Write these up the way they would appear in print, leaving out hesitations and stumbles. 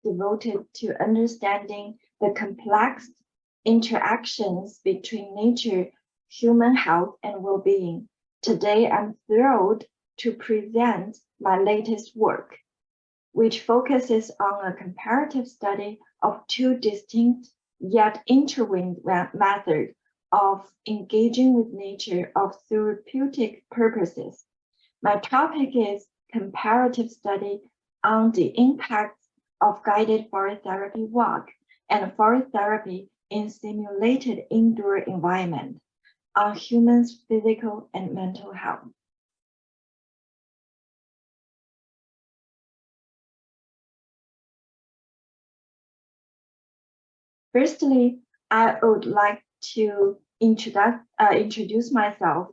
devoted to understanding the complex interactions between nature, human health, and well-being. Today, I'm thrilled to present my latest work, which focuses on a comparative study of two distinct yet intertwined methods of engaging with nature of therapeutic purposes. My topic is comparative study on the impacts of guided forest therapy walk and forest therapy in simulated indoor environment on humans' physical and mental health. Firstly, I would like to introduce myself.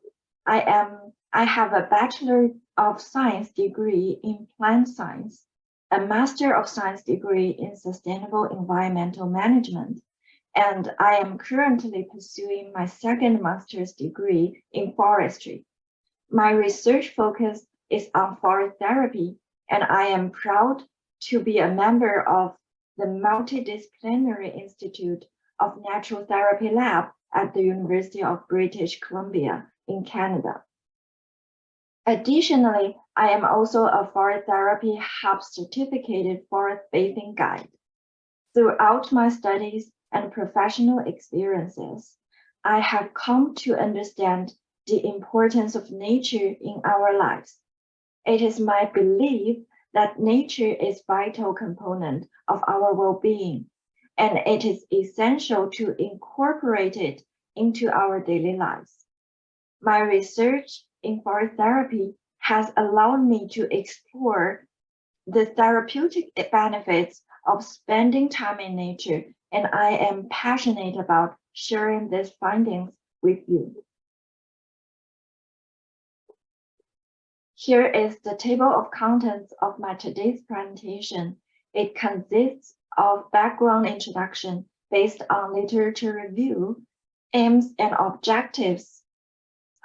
I have a Bachelor of Science degree in Plant Science, a Master of Science degree in Sustainable Environmental Management, and I am currently pursuing my second master's degree in Forestry. My research focus is on forest therapy, and I am proud to be a member of the Multidisciplinary Institute of Natural Therapy Lab at the University of British Columbia in Canada. Additionally, I am also a forest therapy hub certificated forest bathing guide. Throughout my studies and professional experiences, I have come to understand the importance of nature in our lives. It is my belief that nature is a vital component of our well-being, and it is essential to incorporate it into our daily lives. My research in forest therapy has allowed me to explore the therapeutic benefits of spending time in nature, and I am passionate about sharing these findings with you. Here is the table of contents of my today's presentation. It consists of background introduction based on literature review, aims and objectives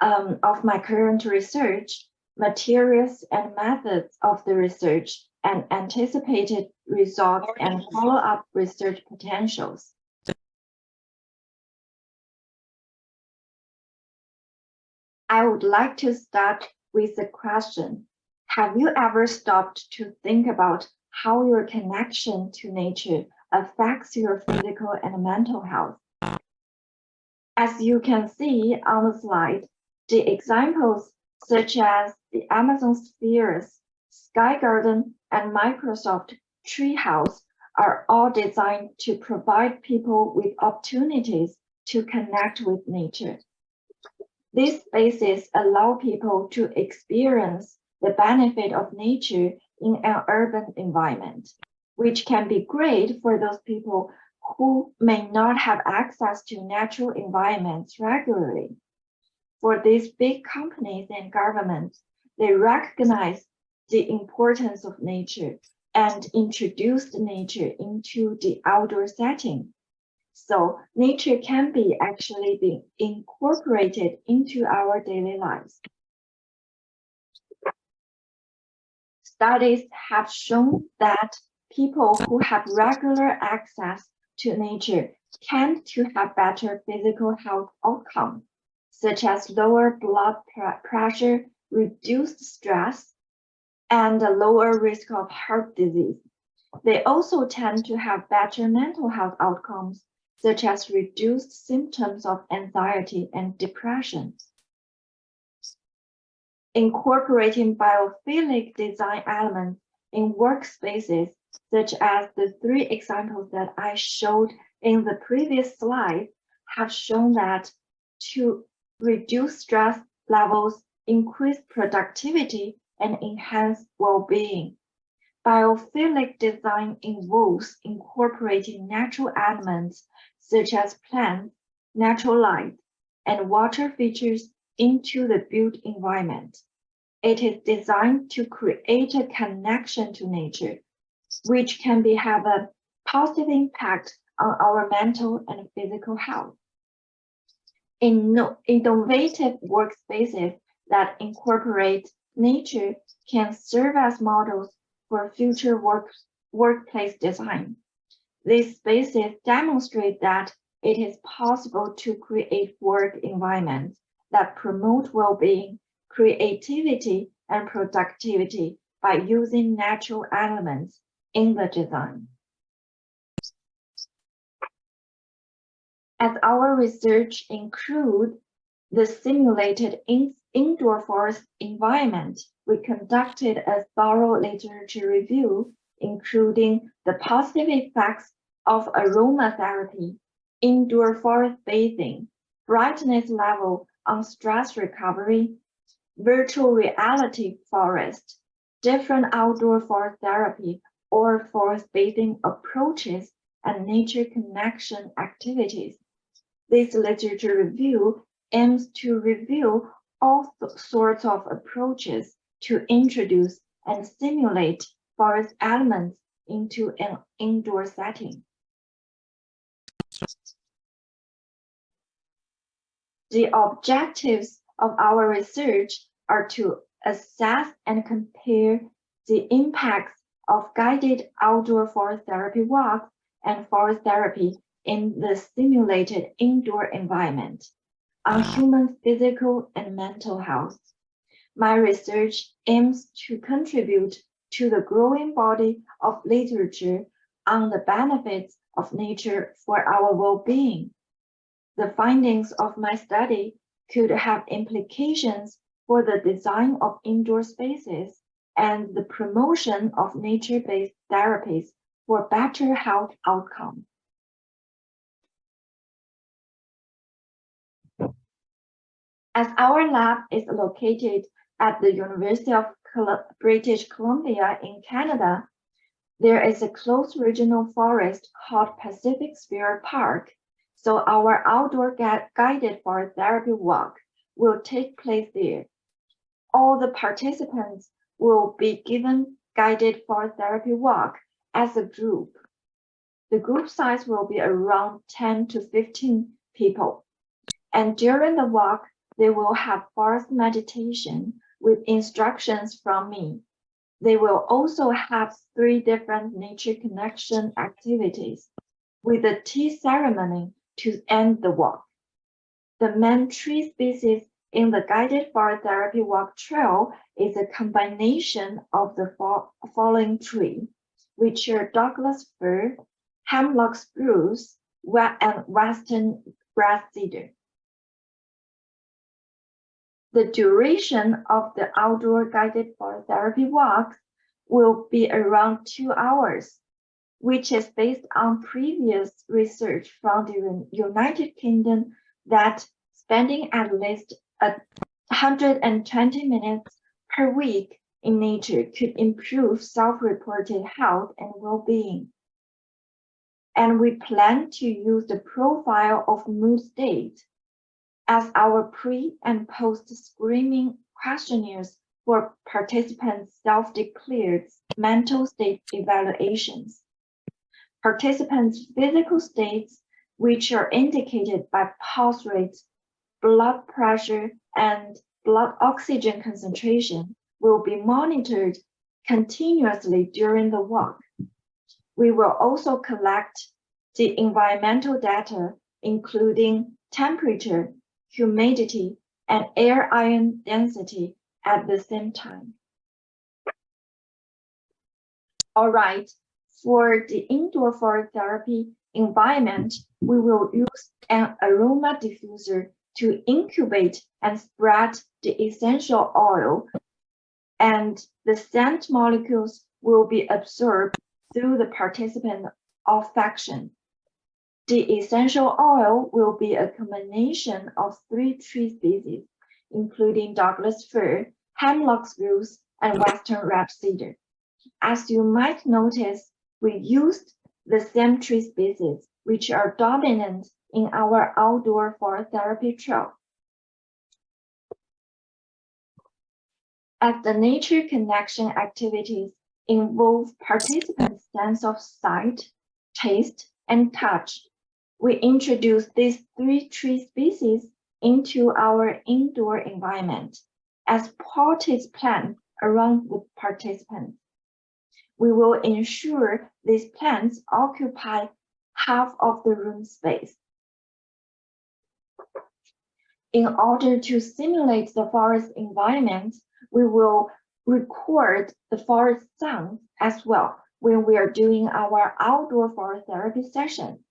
of my current research, materials and methods of the research, and anticipated results and follow-up research potentials. I would like to start with the question, have you ever stopped to think about how your connection to nature affects your physical and mental health? As you can see on the slide, the examples such as the Amazon spheres, Sky Garden, and Microsoft Treehouse are all designed to provide people with opportunities to connect with nature. These spaces allow people to experience the benefit of nature in an urban environment, which can be great for those people who may not have access to natural environments regularly. For these big companies and governments, they recognize the importance of nature and introduced nature into the outdoor setting. So nature can be actually be incorporated into our daily lives. Studies have shown that people who have regular access to nature tend to have better physical health outcomes, such as lower blood pressure, reduced stress, and a lower risk of heart disease. They also tend to have better mental health outcomes, such as reduced symptoms of anxiety and depression. Incorporating biophilic design elements in workspaces, such as the 3 examples that I showed in the previous slide, have shown that to reduce stress levels, increase productivity, and enhance well-being. Biophilic design involves incorporating natural elements such as plants, natural light, and water features into the built environment. It is designed to create a connection to nature, which can have a positive impact on our mental and physical health. Innovative workspaces that incorporate nature can serve as models for future workplace design. These spaces demonstrate that it is possible to create work environments that promote well-being, creativity, and productivity by using natural elements in the design. As our research includes the simulated indoor forest environment, we conducted a thorough literature review, including the positive effects of aromatherapy, indoor forest bathing, brightness level on stress recovery, virtual reality forest, different outdoor forest therapy or forest bathing approaches, and nature connection activities. This literature review aims to review all sorts of approaches to introduce and simulate forest elements into an indoor setting. The objectives of our research are to assess and compare the impacts of guided outdoor forest therapy walks and forest therapy in the simulated indoor environment on human physical and mental health. My research aims to contribute to the growing body of literature on the benefits of nature for our well-being. The findings of my study could have implications for the design of indoor spaces and the promotion of nature-based therapies for better health outcomes. As our lab is located at the University of British Columbia in Canada, there is a close regional forest called Pacific Sphere Park, so our outdoor guided forest therapy walk will take place there. All the participants will be given guided forest therapy walk as a group. The group size will be around 10 to 15 people. And during the walk, they will have forest meditation with instructions from me. They will also have 3 different nature connection activities with a tea ceremony to end the walk. The main tree species in the guided forest therapy walk trail is a combination of the following trees, which are Douglas fir, hemlock spruce, and western grass cedar. The duration of the outdoor guided forest therapy walks will be around 2 hours, which is based on previous research from the United Kingdom that spending at least 120 minutes per week in nature could improve self-reported health and well-being. And we plan to use the profile of mood state as our pre- and post-screening questionnaires for participants' self-declared mental state evaluations. Participants' physical states, which are indicated by pulse rates, blood pressure, and blood oxygen concentration, will be monitored continuously during the walk. We will also collect the environmental data, including temperature, humidity, and air ion density at the same time. All right, for the indoor forest therapy environment, we will use an aroma diffuser to incubate and spread the essential oil, and the scent molecules will be absorbed through the participant olfaction. The essential oil will be a combination of 3 tree species, including Douglas fir, hemlock spruce, and western red cedar. As you might notice, we used the same tree species, which are dominant in our outdoor forest therapy trail. As the nature connection activities involve participants' sense of sight, taste, and touch, we introduce these 3 tree species into our indoor environment as potted plants around the participants. We will ensure these plants occupy half of the room space. In order to simulate the forest environment, we will record the forest sounds as well when we are doing our outdoor forest therapy session.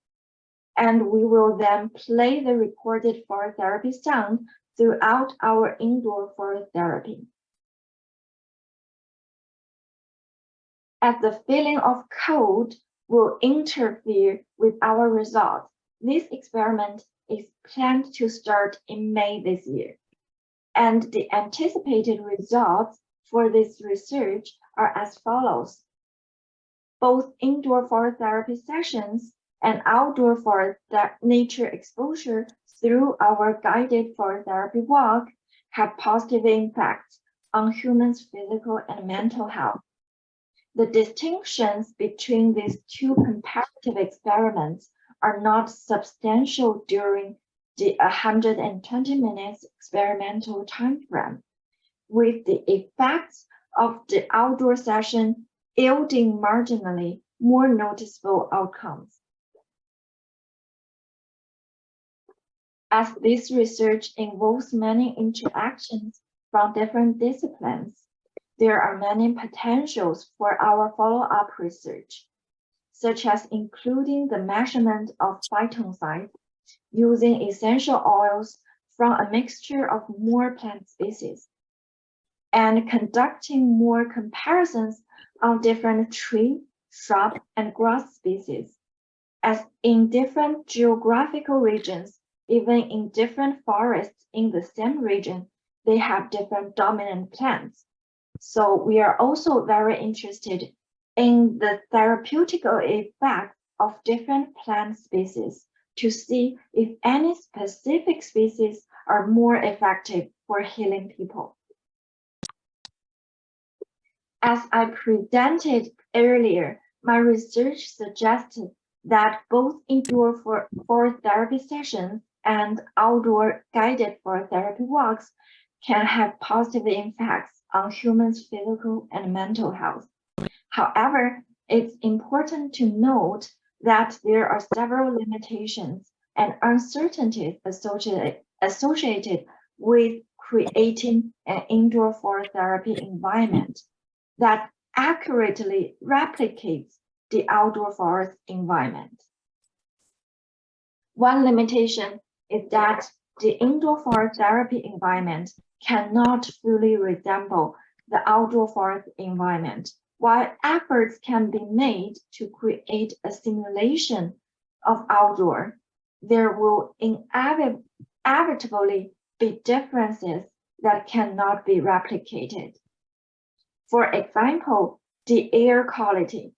And we will then play the recorded forest therapy sound throughout our indoor forest therapy. As the feeling of cold will interfere with our results, this experiment is planned to start in May this year. And the anticipated results for this research are as follows. Both indoor forest therapy sessions and outdoor forest nature exposure through our guided forest therapy walk have positive impacts on humans' physical and mental health. The distinctions between these two comparative experiments are not substantial during the 120 minutes experimental time frame, with the effects of the outdoor session yielding marginally more noticeable outcomes. As this research involves many interactions from different disciplines, there are many potentials for our follow-up research, such as including the measurement of phytoncides, using essential oils from a mixture of more plant species, and conducting more comparisons on different tree, shrub, and grass species, as in different geographical regions, even in different forests in the same region, they have different dominant plants. So we are also very interested in the therapeutic effect of different plant species to see if any specific species are more effective for healing people. As I presented earlier, my research suggested that both indoor forest therapy sessions and outdoor guided forest therapy walks can have positive impacts on humans' physical and mental health. However, it's important to note that there are several limitations and uncertainties associated with creating an indoor forest therapy environment that accurately replicates the outdoor forest environment. One limitation is that the indoor forest therapy environment cannot fully resemble the outdoor forest environment. While efforts can be made to create a simulation of outdoor, there will inevitably be differences that cannot be replicated. For example, the air quality,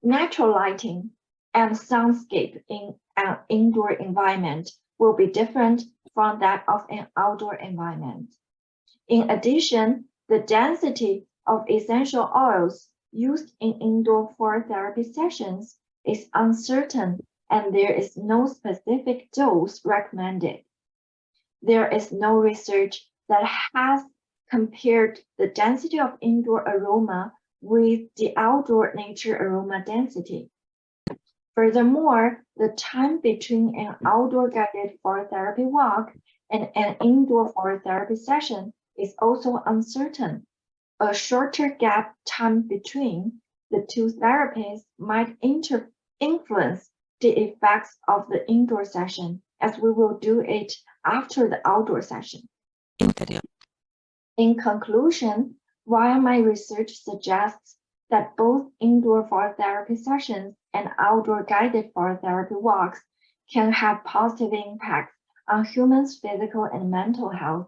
natural lighting, and soundscape in an indoor environment will be different from that of an outdoor environment. In addition, the density of essential oils used in indoor forest therapy sessions is uncertain, and there is no specific dose recommended. There is no research that has compared the density of indoor aroma with the outdoor nature aroma density. Furthermore, the time between an outdoor guided forest therapy walk and an indoor forest therapy session is also uncertain. A shorter gap time between the two therapies might influence the effects of the indoor session, as we will do it after the outdoor session. In conclusion, while my research suggests that both indoor forest therapy sessions and outdoor guided forest therapy walks can have positive impacts on humans' physical and mental health,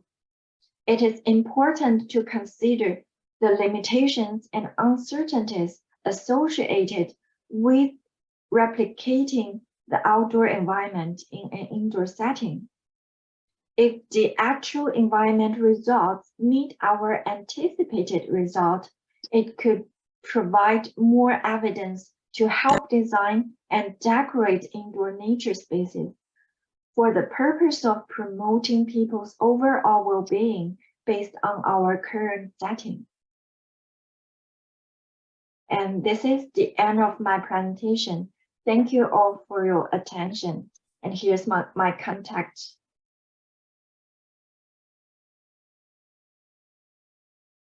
it is important to consider the limitations and uncertainties associated with replicating the outdoor environment in an indoor setting. If the actual environment results meet our anticipated result, it could provide more evidence to help design and decorate indoor nature spaces for the purpose of promoting people's overall well-being based on our current setting. And this is the end of my presentation. Thank you all for your attention. And here's my contact